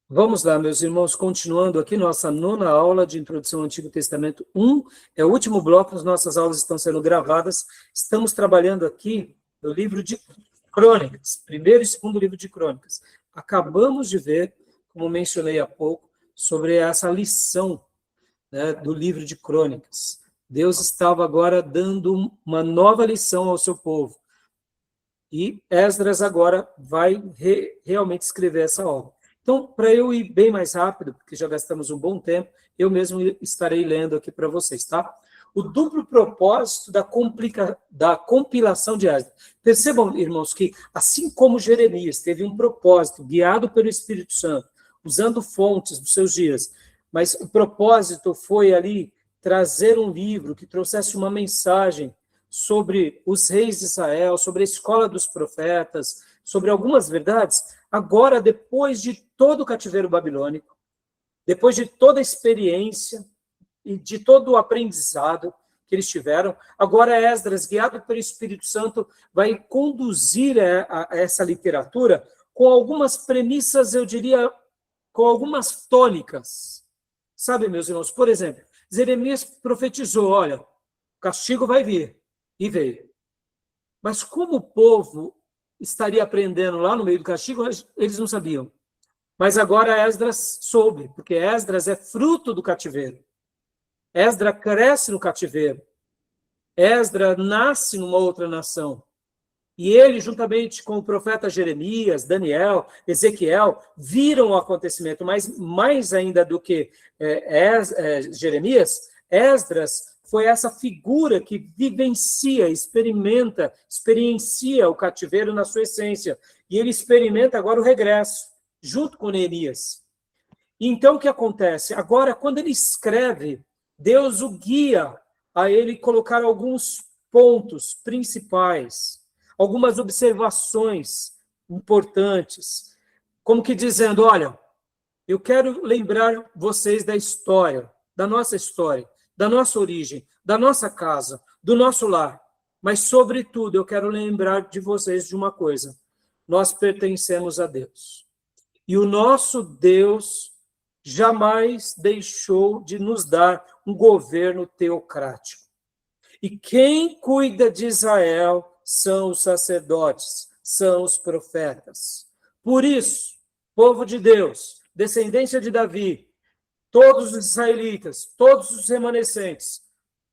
Vamos lá, meus irmãos, continuando aqui nossa nona aula de Introdução ao Antigo Testamento 1, é o último bloco, as nossas aulas estão sendo gravadas, estamos trabalhando aqui no livro de Crônicas, primeiro e segundo livro de Crônicas. Acabamos de ver, como mencionei há pouco, sobre essa lição, né, do livro de Crônicas. Deus estava agora dando uma nova lição ao seu povo, e Esdras agora vai realmente escrever essa obra. Então, para eu ir bem mais rápido, porque já gastamos um bom tempo, eu mesmo estarei lendo aqui para vocês, tá? O duplo propósito da compilação de Esdras. Percebam, irmãos, que assim como Jeremias teve um propósito guiado pelo Espírito Santo, usando fontes dos seus dias, mas o propósito foi ali trazer um livro que trouxesse uma mensagem sobre os reis de Israel, sobre a escola dos profetas, sobre algumas verdades. Agora, depois de todo o cativeiro babilônico, depois de toda a experiência e de todo o aprendizado que eles tiveram, agora Esdras, guiado pelo Espírito Santo, vai conduzir a essa literatura com algumas premissas, eu diria, com algumas tônicas. Sabe, meus irmãos, por exemplo, Jeremias profetizou, olha, o castigo vai vir. E veio. Mas como o povo estaria aprendendo lá no meio do castigo, eles não sabiam. Mas agora Esdras soube, porque Esdras é fruto do cativeiro. Esdras cresce no cativeiro. Esdras nasce numa outra nação. E ele, juntamente com o profeta Jeremias, Daniel, Ezequiel, viram o acontecimento, mas mais ainda do que Jeremias, Esdras foi essa figura que vivencia, experiencia o cativeiro na sua essência. E ele experimenta agora o regresso, junto com Neemias. E então, o que acontece? Agora, quando ele escreve, Deus o guia a ele colocar alguns pontos principais, algumas observações importantes, como que dizendo, olha, eu quero lembrar vocês da história, da nossa origem, da nossa casa, do nosso lar. Mas, sobretudo, eu quero lembrar de vocês de uma coisa. Nós pertencemos a Deus. E o nosso Deus jamais deixou de nos dar um governo teocrático. E quem cuida de Israel são os sacerdotes, são os profetas. Por isso, povo de Deus, descendência de Davi, todos os israelitas, todos os remanescentes,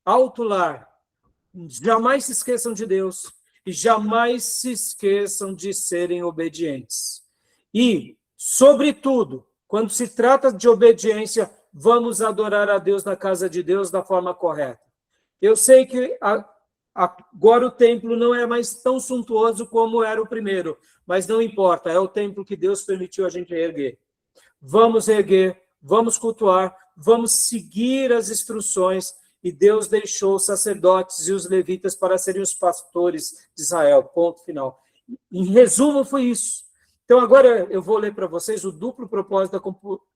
alto lar, jamais se esqueçam de Deus e jamais se esqueçam de serem obedientes. E, sobretudo, quando se trata de obediência, vamos adorar a Deus na casa de Deus da forma correta. Eu sei que agora o templo não é mais tão suntuoso como era o primeiro, mas não importa, é o templo que Deus permitiu a gente erguer. Vamos erguer, vamos cultuar, vamos seguir as instruções, e Deus deixou os sacerdotes e os levitas para serem os pastores de Israel, ponto final. Em resumo, foi isso. Então, agora eu vou ler para vocês o duplo propósito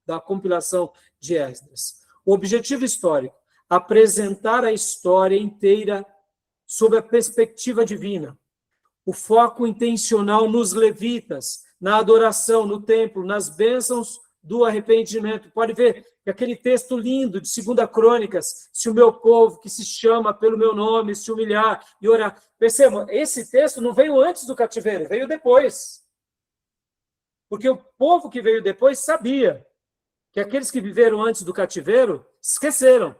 da compilação de Esdras. O objetivo histórico, apresentar a história inteira sob a perspectiva divina. O foco intencional nos levitas, na adoração, no templo, nas bênçãos do arrependimento. Pode ver que aquele texto lindo de 2 Crônicas, se o meu povo, que se chama pelo meu nome, se humilhar e orar. Percebam, esse texto não veio antes do cativeiro, veio depois. Porque o povo que veio depois sabia que aqueles que viveram antes do cativeiro esqueceram.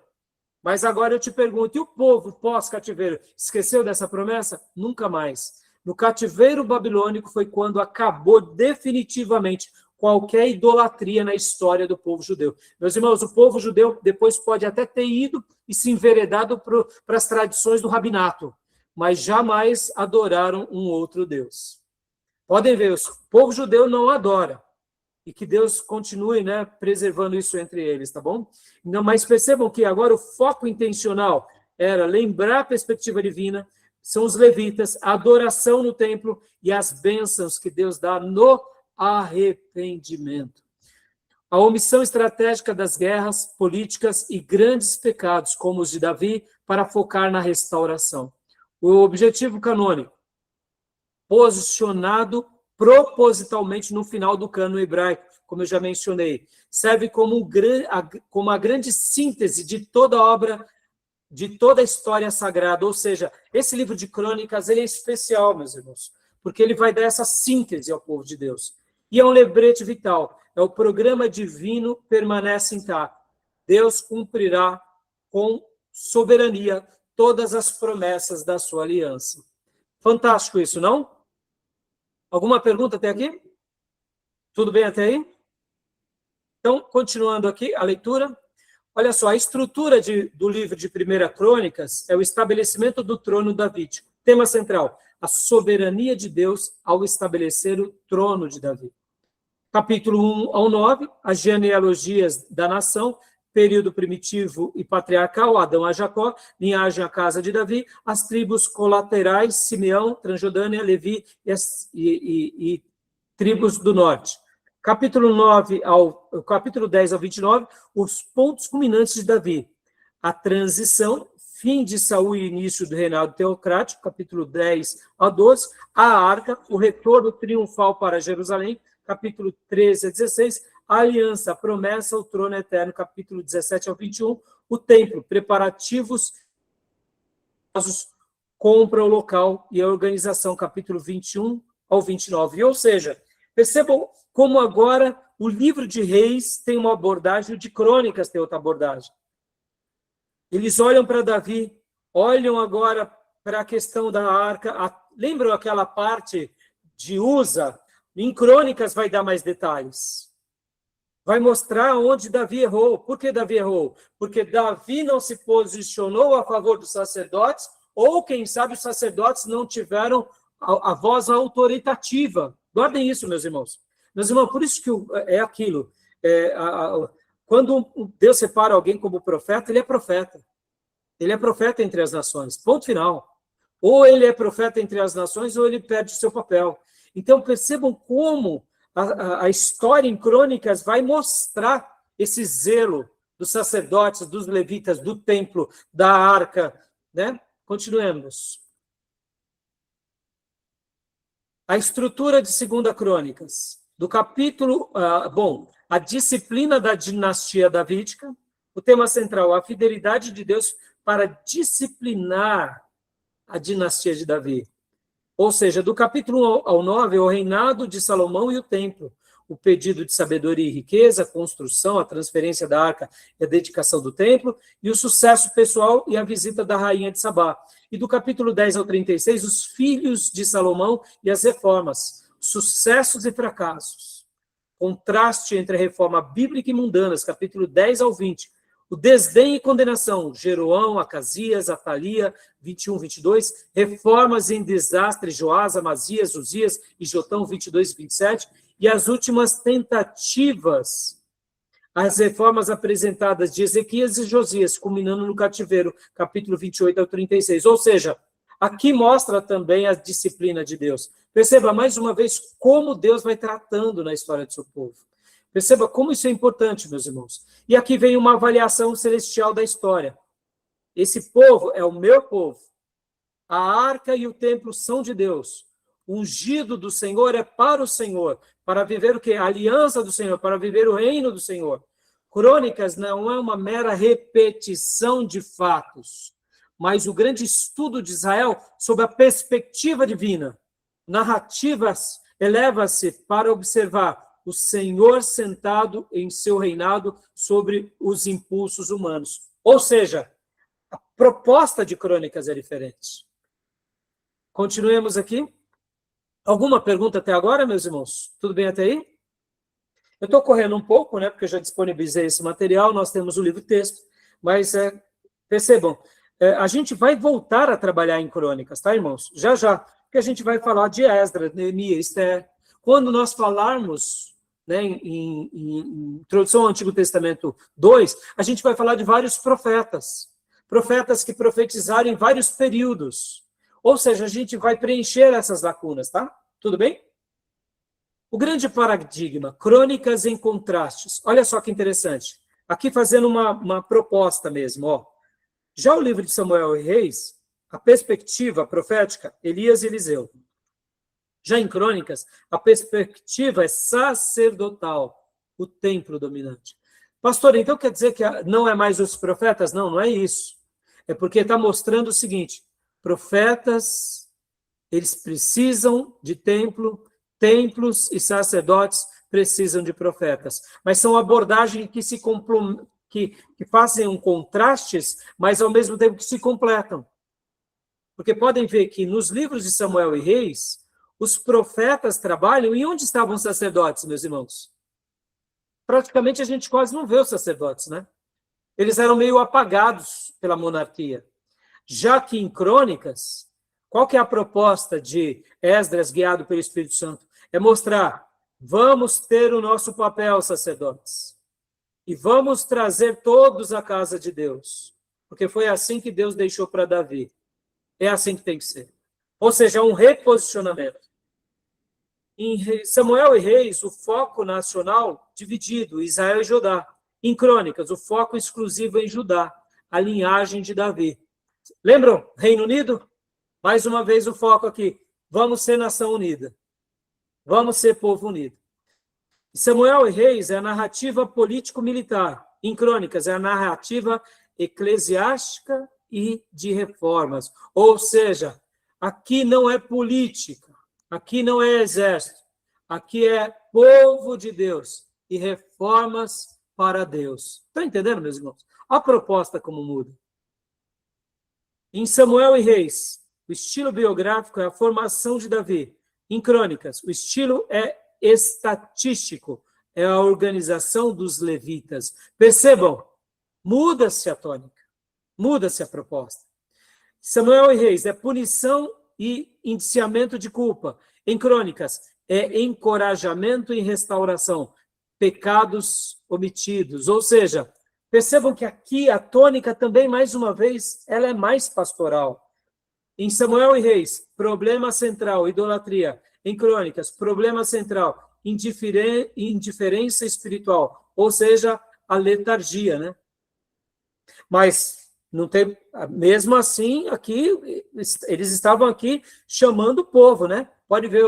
Mas agora eu te pergunto, e o povo pós-cativeiro esqueceu dessa promessa? Nunca mais. No cativeiro babilônico foi quando acabou definitivamente qualquer idolatria na história do povo judeu. Meus irmãos, o povo judeu depois pode até ter ido e se enveredado para as tradições do rabinato, mas jamais adoraram um outro Deus. Podem ver, o povo judeu não adora. E que Deus continue, né, preservando isso entre eles, tá bom? Não, mas percebam que agora o foco intencional era lembrar a perspectiva divina, são os levitas, a adoração no templo e as bênçãos que Deus dá no arrependimento. A omissão estratégica das guerras políticas e grandes pecados, como os de Davi, para focar na restauração. O objetivo canônico, posicionado propositalmente no final do cânon hebraico, como eu já mencionei. Serve como a grande síntese de toda a obra, de toda a história sagrada. Ou seja, esse livro de crônicas ele é especial, meus irmãos, porque ele vai dar essa síntese ao povo de Deus. E é um lembrete vital. É o programa divino permanece intacto. Deus cumprirá com soberania todas as promessas da sua aliança. Fantástico isso, não? Alguma pergunta até aqui? Tudo bem até aí? Então, continuando aqui a leitura. Olha só, a estrutura do livro de 1 Crônicas é o estabelecimento do trono davídico. Tema central, a soberania de Deus ao estabelecer o trono de Davi. Capítulo 1 ao 9, as genealogias da nação, período primitivo e patriarcal, Adão a Jacó, linhagem à casa de Davi, as tribos colaterais, Simeão, Transjordânia, Levi e tribos do norte. Capítulo 10 ao 29, os pontos culminantes de Davi. A transição, fim de Saul e início do reinado teocrático, capítulo 10 a 12, a arca, o retorno triunfal para Jerusalém, capítulo 13 a 16, a aliança, a promessa, o trono eterno, capítulo 17 ao 21, o templo, preparativos, compra o local e a organização, capítulo 21 ao 29. Ou seja, percebam como agora o livro de Reis tem uma abordagem, o de Crônicas tem outra abordagem. Eles olham para Davi, olham agora para a questão da arca, lembram aquela parte de Uza? Em Crônicas vai dar mais detalhes. Vai mostrar onde Davi errou. Por que Davi errou? Porque Davi não se posicionou a favor dos sacerdotes, ou, quem sabe, os sacerdotes não tiveram a voz autoritativa. Guardem isso, meus irmãos. Meus irmãos, por isso que é aquilo. Quando Deus separa alguém como profeta, ele é profeta. Ele é profeta entre as nações. Ponto final. Ou ele é profeta entre as nações, ou ele perde o seu papel. Então, percebam como a história em Crônicas vai mostrar esse zelo dos sacerdotes, dos levitas, do templo, da arca, né? Continuemos. A estrutura de 2 Crônicas, do capítulo, a disciplina da dinastia davídica, o tema central, a fidelidade de Deus para disciplinar a dinastia de Davi. Ou seja, do capítulo 1 ao 9, o reinado de Salomão e o templo, o pedido de sabedoria e riqueza, a construção, a transferência da arca e a dedicação do templo, e o sucesso pessoal e a visita da rainha de Sabá. E do capítulo 10 ao 36, os filhos de Salomão e as reformas, sucessos e fracassos. Contraste entre a reforma bíblica e mundanas, capítulo 10 ao 20, o desdém e condenação, Jeroão, Acasias, Atalia, 21, 22, reformas em desastre, Joás, Amazias, Uzias e Jotão, 22 e 27, e as últimas tentativas, as reformas apresentadas de Ezequias e Josias, culminando no cativeiro, capítulo 28 ao 36. Ou seja, aqui mostra também a disciplina de Deus. Perceba mais uma vez como Deus vai tratando na história do seu povo. Perceba como isso é importante, meus irmãos. E aqui vem uma avaliação celestial da história. Esse povo é o meu povo. A arca e o templo são de Deus. O ungido do Senhor é para o Senhor, para viver o quê? A aliança do Senhor, para viver o reino do Senhor. Crônicas não é uma mera repetição de fatos, mas o grande estudo de Israel sob a perspectiva divina. Narrativas eleva-se para observar o Senhor sentado em seu reinado sobre os impulsos humanos. Ou seja, a proposta de Crônicas é diferente. Continuemos aqui. Alguma pergunta até agora, meus irmãos? Tudo bem até aí? Eu estou correndo um pouco, né, porque eu já disponibilizei esse material, nós temos o livro-texto, mas percebam, a gente vai voltar a trabalhar em Crônicas, tá, irmãos? Já, já, porque a gente vai falar de Esdras, Neemias, Esther. Quando nós falarmos, né, em Introdução ao Antigo Testamento 2, a gente vai falar de vários profetas que profetizaram em vários períodos. Ou seja, a gente vai preencher essas lacunas, tá? Tudo bem? O grande paradigma, crônicas em contrastes. Olha só que interessante. Aqui fazendo uma proposta mesmo, ó. Já o livro de Samuel e Reis, a perspectiva profética, Elias e Eliseu. Já em Crônicas, a perspectiva é sacerdotal, o templo dominante. Pastor, então quer dizer que não é mais os profetas? Não, não é isso. É porque está mostrando o seguinte, profetas, eles precisam de templo, templos e sacerdotes precisam de profetas. Mas são abordagens que fazem contrastes, mas ao mesmo tempo que se completam. Porque podem ver que nos livros de Samuel e Reis, os profetas trabalham, e onde estavam os sacerdotes, meus irmãos? Praticamente a gente quase não vê os sacerdotes, né? Eles eram meio apagados pela monarquia. Já que em Crônicas, qual que é a proposta de Esdras, guiado pelo Espírito Santo? É mostrar, vamos ter o nosso papel, sacerdotes, e vamos trazer todos à casa de Deus, porque foi assim que Deus deixou para Davi. É assim que tem que ser. Ou seja, um reposicionamento. Em Samuel e Reis, o foco nacional dividido, Israel e Judá. Em Crônicas, o foco exclusivo em Judá, a linhagem de Davi. Lembram? Reino Unido? Mais uma vez o foco aqui. Vamos ser nação unida. Vamos ser povo unido. Samuel e Reis é a narrativa político-militar. Em Crônicas, é a narrativa eclesiástica e de reformas. Ou seja, aqui não é política, aqui não é exército, aqui é povo de Deus e reformas para Deus. Está entendendo, meus irmãos? A proposta como muda. Em Samuel e Reis, o estilo biográfico é a formação de Davi. Em Crônicas, o estilo é estatístico, é a organização dos levitas. Percebam, muda-se a tônica. Muda-se a proposta. Samuel e Reis é punição e indiciamento de culpa. Em Crônicas, é encorajamento e restauração. Pecados omitidos. Ou seja, percebam que aqui a tônica também, mais uma vez, ela é mais pastoral. Em Samuel e Reis, problema central, idolatria. Em Crônicas, problema central, indiferença espiritual. Ou seja, a letargia, né? Mas não tem, mesmo assim, aqui, eles estavam aqui chamando o povo, né? Pode ver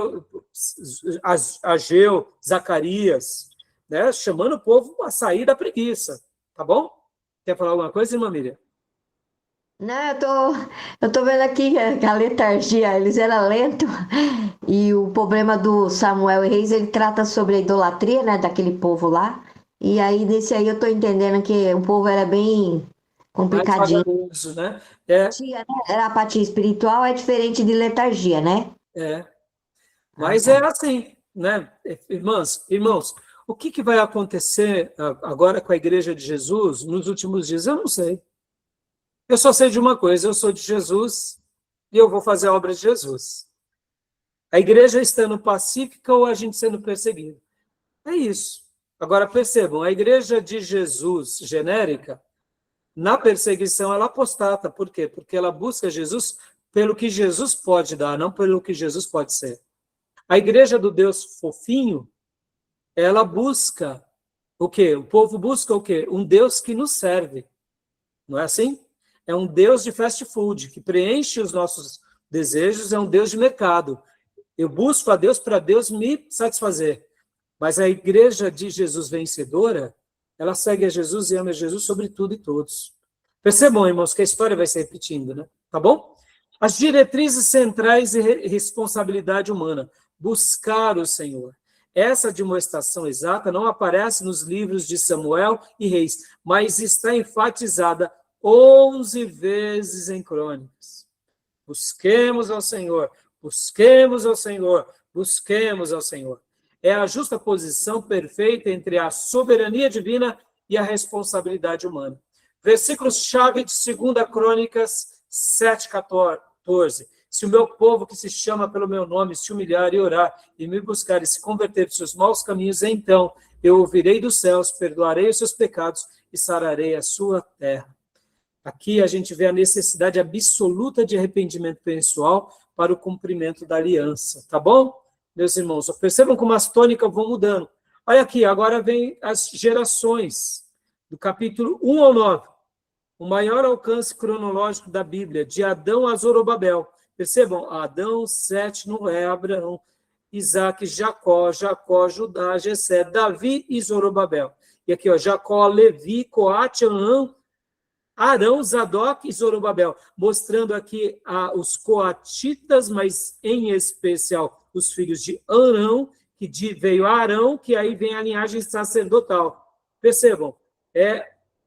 Ageu, Zacarias, né? Chamando o povo a sair da preguiça, tá bom? Quer falar alguma coisa, irmã Miriam? Não, eu tô vendo aqui que a letargia, eles eram lentos, e o problema do Samuel e Reis, ele trata sobre a idolatria, né, daquele povo lá, e aí desse aí eu tô entendendo que o povo era bem Mais complicadinho. vagaroso, né? É, Era apatia espiritual, é diferente de letargia, né? é. Ah, Mas é tá. assim, né? Irmãos, o que vai acontecer agora com a Igreja de Jesus nos últimos dias? Eu não sei. Eu só sei de uma coisa, eu sou de Jesus e eu vou fazer a obra de Jesus. A igreja estando pacífica ou a gente sendo perseguido. É isso. Agora percebam, a igreja de Jesus genérica, na perseguição, ela apostata. Por quê? Porque ela busca Jesus pelo que Jesus pode dar, não pelo que Jesus pode ser. A igreja do Deus fofinho, ela busca o quê? O povo busca o quê? Um Deus que nos serve. Não é assim? É um Deus de fast food, que preenche os nossos desejos, é um Deus de mercado. Eu busco a Deus para Deus me satisfazer. Mas a igreja de Jesus vencedora, ela segue a Jesus e ama a Jesus sobre tudo e todos. Percebam, irmãos, que a história vai se repetindo, né? Tá bom? As diretrizes centrais e responsabilidade humana. Buscar o Senhor. Essa demonstração exata não aparece nos livros de Samuel e Reis, mas está enfatizada 11 vezes em Crônicas. Busquemos ao Senhor, busquemos ao Senhor, busquemos ao Senhor. É a justa posição perfeita entre a soberania divina e a responsabilidade humana. Versículos-chave de 2 Crônicas 7:14. Se o meu povo que se chama pelo meu nome se humilhar e orar e me buscar e se converter dos seus maus caminhos, então eu ouvirei dos céus, perdoarei os seus pecados e sararei a sua terra. Aqui a gente vê a necessidade absoluta de arrependimento pessoal para o cumprimento da aliança, tá bom? Meus irmãos, percebam como as tônicas vão mudando. Olha aqui, agora vem as gerações, do capítulo 1 ao 9. O maior alcance cronológico da Bíblia, de Adão a Zorobabel. Percebam, Adão, Sete, Noé, Abraão. Isaac, Jacó, Judá, Jessé, Davi e Zorobabel. E aqui, ó, Jacó, Levi, Coate, Arão, Zadok e Zorobabel, mostrando aqui os coatitas, mas em especial os filhos de Arão, veio Arão, que aí vem a linhagem sacerdotal. Percebam,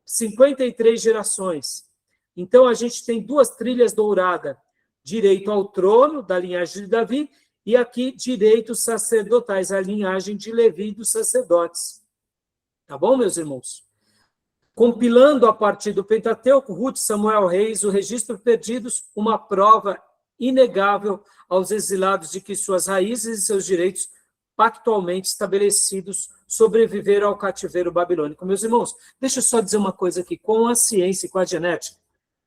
53 gerações. Então, a gente tem 2 trilhas douradas, direito ao trono, da linhagem de Davi, e aqui, direitos sacerdotais, a linhagem de Levi dos sacerdotes. Tá bom, meus irmãos? Compilando a partir do Pentateuco, Ruth, Samuel, Reis, o registro perdidos, uma prova inegável aos exilados de que suas raízes e seus direitos pactualmente estabelecidos sobreviveram ao cativeiro babilônico. Meus irmãos, deixa eu só dizer uma coisa aqui, com a ciência e com a genética,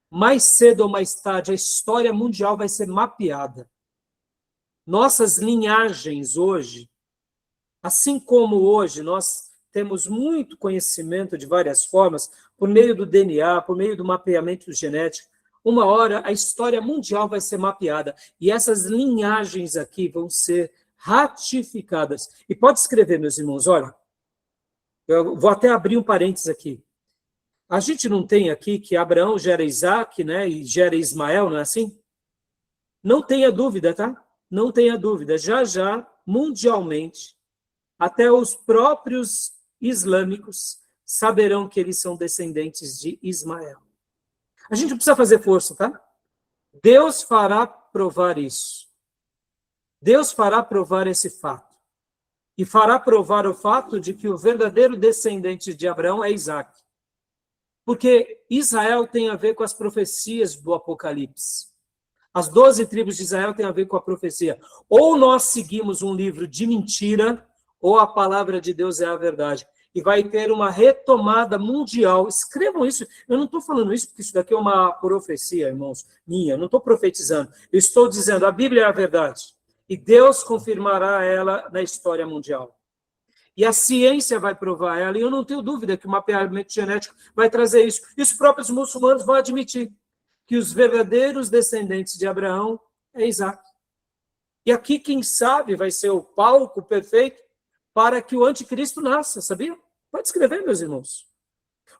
mais cedo ou mais tarde a história mundial vai ser mapeada. Nossas linhagens hoje, assim como hoje nós temos muito conhecimento de várias formas, por meio do DNA, por meio do mapeamento genético, uma hora a história mundial vai ser mapeada, e essas linhagens aqui vão ser ratificadas. E pode escrever, meus irmãos, olha, eu vou até abrir um parênteses aqui. A gente não tem aqui que Abraão gera Isaac, né, e gera Ismael, não é assim? Não tenha dúvida, tá? Não tenha dúvida. Já, mundialmente, até os próprios islâmicos saberão que eles são descendentes de Ismael. A gente não precisa fazer força, tá? Deus fará provar isso. Deus fará provar esse fato. E fará provar o fato de que o verdadeiro descendente de Abraão é Isaac. Porque Israel tem a ver com as profecias do Apocalipse. As 12 tribos de Israel têm a ver com a profecia. Ou nós seguimos um livro de mentira, ou a palavra de Deus é a verdade. E vai ter uma retomada mundial. Escrevam isso. Eu não estou falando isso porque isso daqui é uma profecia, irmãos, minha. Eu não estou profetizando. Eu estou dizendo, a Bíblia é a verdade. E Deus confirmará ela na história mundial. E a ciência vai provar ela. E eu não tenho dúvida que o mapeamento genético vai trazer isso. E os próprios muçulmanos vão admitir que os verdadeiros descendentes de Abraão é Isaac. E aqui, quem sabe, vai ser o palco perfeito para que o anticristo nasça, sabia? Pode escrever, meus irmãos.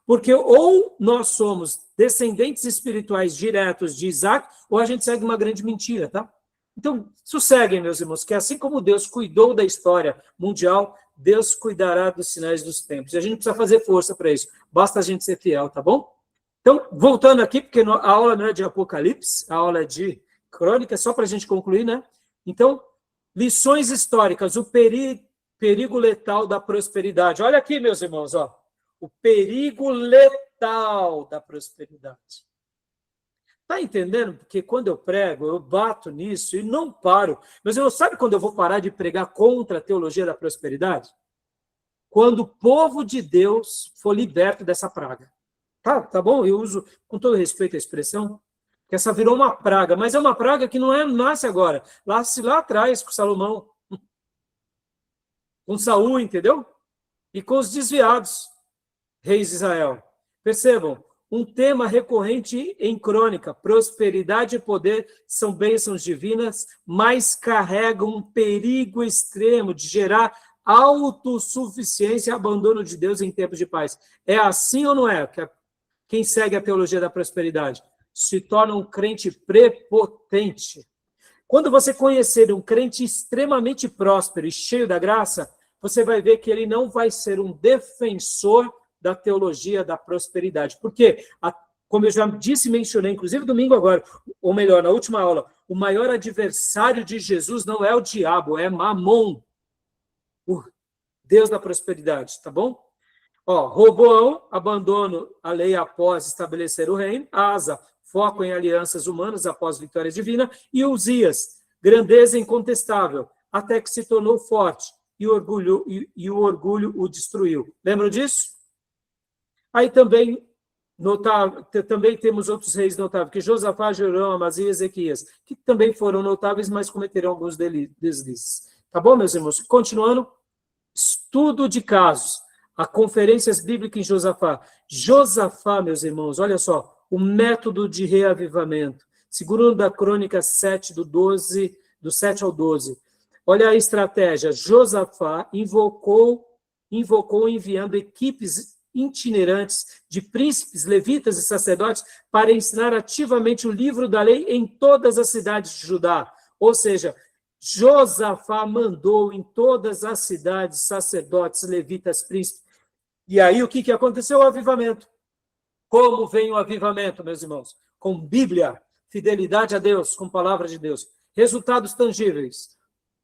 Porque ou nós somos descendentes espirituais diretos de Isaac, ou a gente segue uma grande mentira, tá? Então, sosseguem, meus irmãos, que assim como Deus cuidou da história mundial, Deus cuidará dos sinais dos tempos. E a gente não precisa fazer força para isso. Basta a gente ser fiel, tá bom? Então, voltando aqui, porque a aula não é de Apocalipse, a aula é de Crônica, só para a gente concluir, né? Então, lições históricas, o perigo letal da prosperidade. Olha aqui, meus irmãos, ó, o perigo letal da prosperidade. Está entendendo? Porque quando eu prego, eu bato nisso e não paro. Mas eu sabe quando eu vou parar de pregar contra a teologia da prosperidade? Quando o povo de Deus for liberto dessa praga. Tá bom? Eu uso com todo respeito a expressão, que essa virou uma praga, mas é uma praga que não nasce agora. Nasce lá atrás com Salomão, com Saul, entendeu? E com os desviados, reis de Israel. Percebam, um tema recorrente em Crônica, prosperidade e poder são bênçãos divinas, mas carregam um perigo extremo de gerar autossuficiência e abandono de Deus em tempos de paz. É assim ou não é? Quem segue a teologia da prosperidade se torna um crente prepotente. Quando você conhecer um crente extremamente próspero e cheio da graça, você vai ver que ele não vai ser um defensor da teologia da prosperidade. Porque, como eu já disse e mencionei, inclusive domingo agora, ou melhor, na última aula, o maior adversário de Jesus não é o diabo, é Mamon, o Deus da prosperidade, tá bom? Ó, Roboão, abandono a lei após estabelecer o reino. Asa, foco em alianças humanas após vitória divina. E Uzias, grandeza incontestável, até que se tornou forte e o orgulho o destruiu. Lembram disso? Aí também temos outros reis notáveis, que Josafá, Jorão, Amazias e Ezequias, que também foram notáveis, mas cometeram alguns deslizes. Tá bom, meus irmãos? Continuando, estudo de casos. A conferências bíblicas em Josafá. Josafá, meus irmãos, olha só, o método de reavivamento. Segundo da Crônica 7, do 7 ao 12. Olha a estratégia. Josafá invocou enviando equipes itinerantes de príncipes, levitas e sacerdotes para ensinar ativamente o livro da lei em todas as cidades de Judá. Ou seja, Josafá mandou em todas as cidades sacerdotes, levitas, príncipes. E aí o que aconteceu? O avivamento. Como vem o avivamento, meus irmãos? Com Bíblia, fidelidade a Deus, com palavra de Deus. Resultados tangíveis.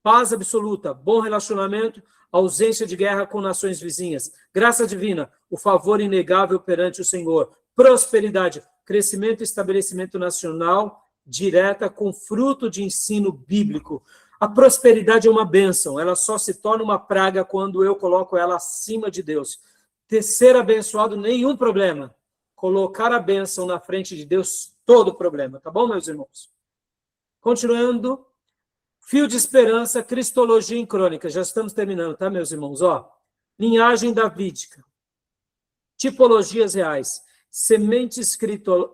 Paz absoluta, bom relacionamento, ausência de guerra com nações vizinhas. Graça divina, o favor inegável perante o Senhor. Prosperidade, crescimento e estabelecimento nacional direta com fruto de ensino bíblico. A prosperidade é uma bênção, ela só se torna uma praga quando eu coloco ela acima de Deus. Ser abençoado, nenhum problema. Colocar a bênção na frente de Deus, todo problema. Tá bom, meus irmãos? Continuando, fio de esperança, cristologia em crônicas. Já estamos terminando, tá, meus irmãos? Ó, linhagem davídica, tipologias reais, sementes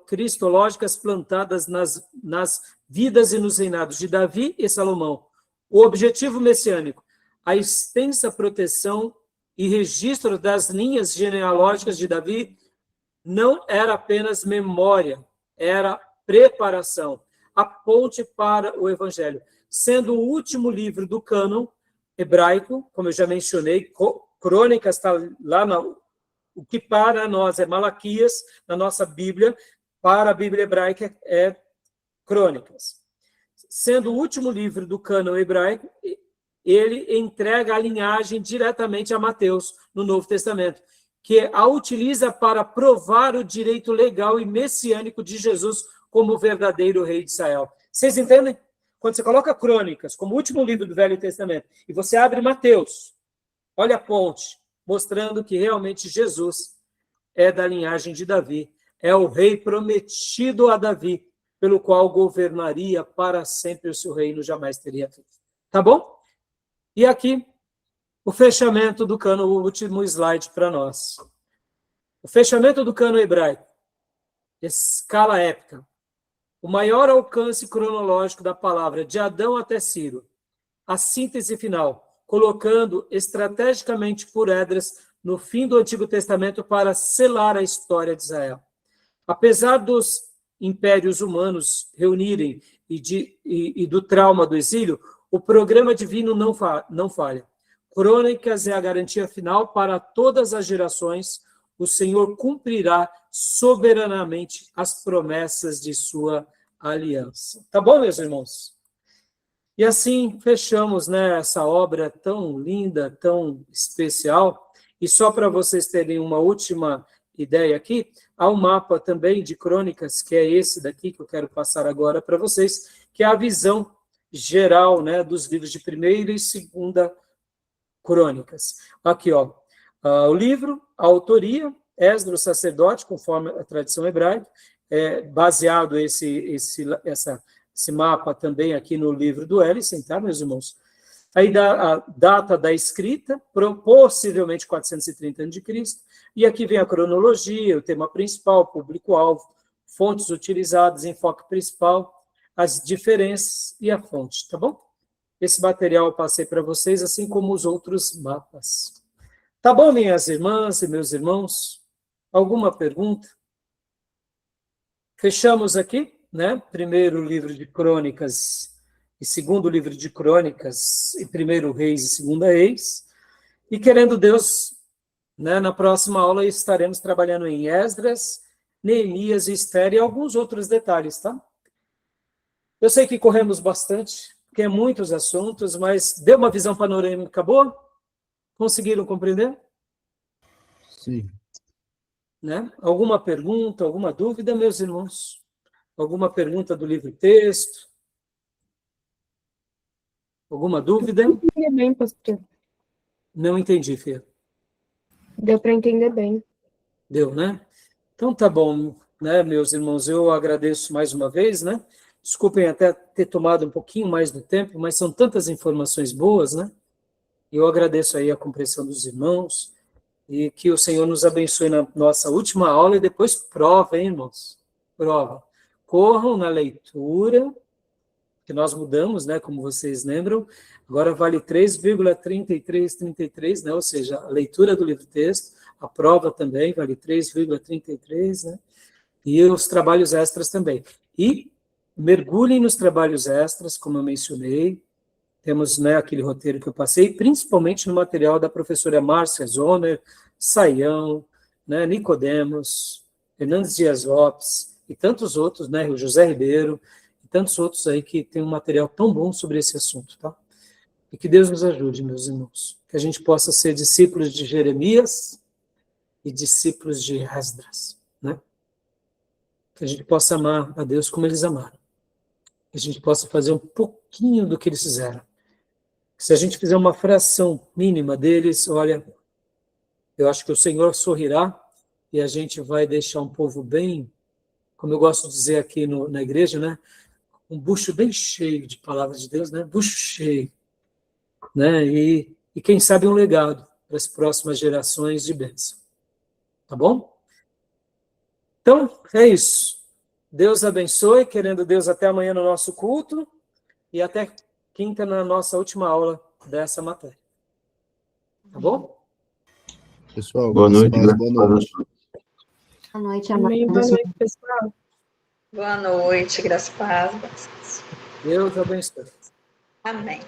cristológicas plantadas nas vidas e nos reinados de Davi e Salomão. O objetivo messiânico, a extensa proteção e registro das linhas genealógicas de Davi não era apenas memória, era preparação, a ponte para o Evangelho. Sendo o último livro do cânon hebraico, como eu já mencionei, Crônicas está lá, o que para nós é Malaquias, na nossa Bíblia, para a Bíblia hebraica é Crônicas. Sendo o último livro do cânon hebraico, ele entrega a linhagem diretamente a Mateus, no Novo Testamento, que a utiliza para provar o direito legal e messiânico de Jesus como verdadeiro rei de Israel. Vocês entendem? Quando você coloca Crônicas como último livro do Velho Testamento e você abre Mateus, olha a ponte, mostrando que realmente Jesus é da linhagem de Davi, é o rei prometido a Davi, pelo qual governaria para sempre o seu reino, jamais teria fim. Tá bom? E aqui, o fechamento do cânon, o último slide para nós. O fechamento do cânon hebraico, escala épica, o maior alcance cronológico da palavra, de Adão até Ciro, a síntese final, colocando estrategicamente por Esdras no fim do Antigo Testamento para selar a história de Israel. Apesar dos impérios humanos reunirem e do trauma do exílio, o programa divino não falha. Crônicas é a garantia final para todas as gerações. O Senhor cumprirá soberanamente as promessas de sua aliança. Tá bom, meus irmãos? E assim fechamos, né, essa obra tão linda, tão especial. E só para vocês terem uma última ideia aqui, há um mapa também de crônicas, que é esse daqui que eu quero passar agora para vocês, que é a visão geral, né, dos livros de primeira e segunda crônicas. Aqui, ó, o livro, a autoria, Esdras, o sacerdote, conforme a tradição hebraica, baseado esse mapa também aqui no livro do Ellison, tá, meus irmãos? Aí a data da escrita, possivelmente 430 a.C., e aqui vem a cronologia, o tema principal, público-alvo, fontes utilizadas, enfoque principal, as diferenças e a fonte, tá bom? Esse material eu passei para vocês, assim como os outros mapas. Tá bom, minhas irmãs e meus irmãos? Alguma pergunta? Fechamos aqui, né? Primeiro livro de Crônicas e segundo livro de Crônicas, e primeiro Reis e segunda Reis. E querendo Deus, né, na próxima aula estaremos trabalhando em Esdras, Neemias e Esther e alguns outros detalhes, tá? Eu sei que corremos bastante, porque é muitos assuntos, mas deu uma visão panorâmica boa? Conseguiram compreender? Sim. Né? Alguma pergunta, alguma dúvida, meus irmãos? Alguma pergunta do livro-texto? Alguma dúvida? Eu entendi bem, pastor. Não entendi, Fê. Deu para entender bem. Deu, né? Então tá bom, né, meus irmãos? Eu agradeço mais uma vez, né? Desculpem até ter tomado um pouquinho mais do tempo, mas são tantas informações boas, né? Eu agradeço aí a compreensão dos irmãos e que o Senhor nos abençoe na nossa última aula e depois prova, hein, irmãos? Prova. Corram na leitura, que nós mudamos, né, como vocês lembram, agora vale 3,3333, né, ou seja, a leitura do livro-texto, a prova também vale 3,33, né, e os trabalhos extras também. E mergulhem nos trabalhos extras, como eu mencionei, temos, né, aquele roteiro que eu passei, principalmente no material da professora Márcia Zomer, Saião, né, Nicodemos, Hernandes Dias Lopes, e tantos outros, né, o José Ribeiro, e tantos outros aí que tem um material tão bom sobre esse assunto, tá? E que Deus nos ajude, meus irmãos, que a gente possa ser discípulos de Jeremias e discípulos de Esdras, né? Que a gente possa amar a Deus como eles amaram. Que a gente possa fazer um pouquinho do que eles fizeram. Se a gente fizer uma fração mínima deles, olha, eu acho que o Senhor sorrirá e a gente vai deixar um povo bem, como eu gosto de dizer aqui na igreja, né? Um bucho bem cheio de palavras de Deus, né? Bucho cheio, né? E quem sabe um legado para as próximas gerações de bênção. Tá bom? Então, é isso. Deus abençoe, querendo Deus, até amanhã no nosso culto e até quinta na nossa última aula dessa matéria. Tá bom? Pessoal, Boa noite, boa noite. Boa noite, Amém. Boa amados. noite, pessoal. Boa noite, graças a Deus. Deus abençoe. Amém.